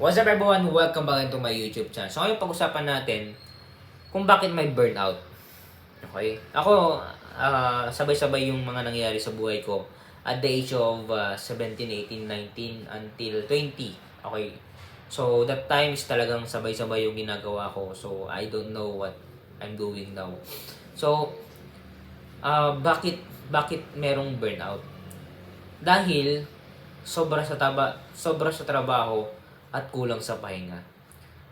What's up everyone? Welcome back to my YouTube channel. So ngayon pag-usapan natin kung bakit may burnout. Okay? Ako, sabay-sabay yung mga nangyayari sa buhay ko at the age of 17, 18, 19 until 20. Okay? So that times talagang sabay-sabay yung ginagawa ko. So I don't know what I'm doing now. So, bakit merong burnout? Dahil sobra sa trabaho at kulang sa pahinga.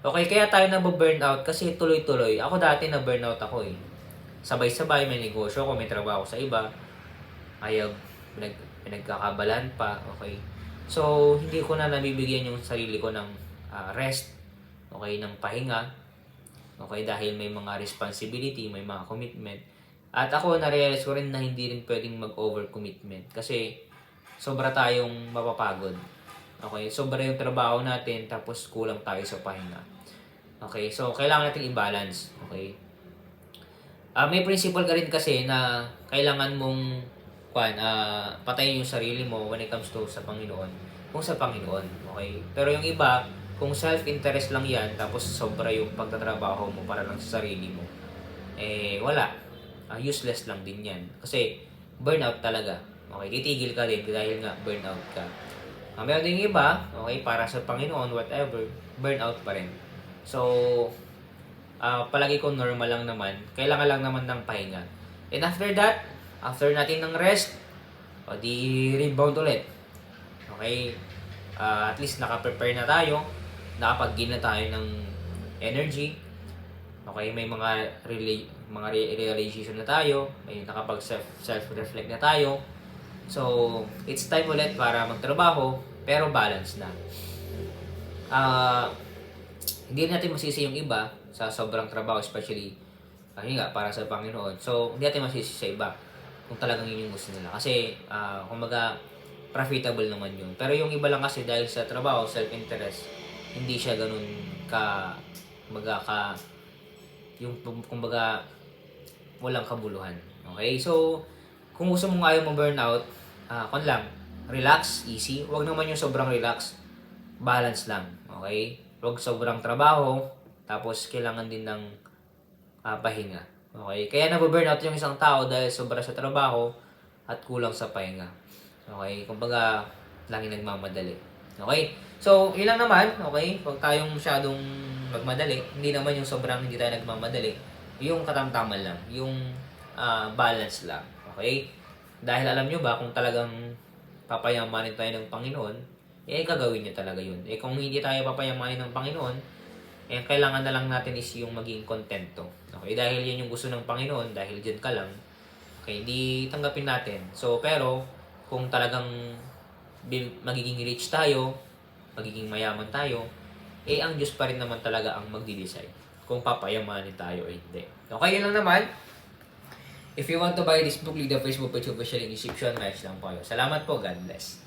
Okay, kaya tayo nababurnout kasi tuloy-tuloy. Ako dati na-burnout ako eh. Sabay-sabay, may negosyo ko, may trabaho sa iba. Ayaw, pinagkakabalan pa. Okay. So, hindi ko na nabibigyan yung sarili ko ng rest. Okay, ng pahinga. Okay, dahil may mga responsibility, may mga commitment. At ako, na-realize ko rin na hindi rin pwedeng mag-over-commitment. Kasi, sobra tayong mapapagod. Okay, sobra yung trabaho natin tapos kulang tayo sa pahinga. Okay, so kailangan natin i-balance. Okay. May principle ka rin kasi na kailangan mong patayin yung sarili mo when it comes to sa Panginoon. Kung sa Panginoon. Okay. Pero yung iba, kung self-interest lang yan tapos sobra yung pagtatrabaho mo para lang sa sarili mo, wala. Useless lang din yan. Kasi burnout talaga. Okay, titigil ka din dahil nga burnout ka. Meron din iba, okay, para sa Panginoon, whatever, burnout pa rin. So, palagi ko normal lang naman. Kailangan lang naman ng pahinga. And after that, after natin ng rest, di rebound ulit. Okay? At least naka-prepare na tayo. Nakapag-gain na tayo ng energy. Okay? May mga realization na tayo. May self-reflect na tayo. So, it's time ulit para magtrabaho, pero balance na. Hindi natin masisi yung iba sa sobrang trabaho, especially para sa Panginoon. So, hindi natin masisi sa iba kung talagang yun yung gusto nila. Kasi, kumbaga, profitable naman yun. Pero yung iba lang kasi dahil sa trabaho, self-interest, hindi siya ganun kumbaga, walang kabuluhan. Okay? So, kung gusto mong ayaw mo burnout, relax, easy. Huwag naman yung sobrang relax. Balance lang, okay? Huwag sobrang trabaho, tapos kailangan din ng pahinga. Okay? Kaya nababurnout yung isang tao dahil sobra sa trabaho at kulang sa pahinga. Okay? Kumbaga, lagi nagmamadali. Okay? So, yun lang naman, okay? Huwag tayong masyadong magmadali. Hindi naman yung sobrang hindi tayo nagmamadali. Yung katamtaman lang. Yung balance lang. Okay? Dahil alam nyo ba, kung talagang papayamanin tayo ng Panginoon, gagawin niya talaga yun. Kung hindi tayo papayamanin ng Panginoon, kailangan na lang natin is yung maging kontento. Okay? Dahil yan yung gusto ng Panginoon, dahil dyan ka lang, okay, di tanggapin natin. So, pero, kung talagang magiging rich tayo, magiging mayaman tayo, ang Diyos pa rin naman talaga ang magdi-decide kung papayamanin tayo o hindi. Okay, yun lang naman. If you want to buy this book, leave the Facebook page official in description. Match lang po kayo. Salamat po. God bless.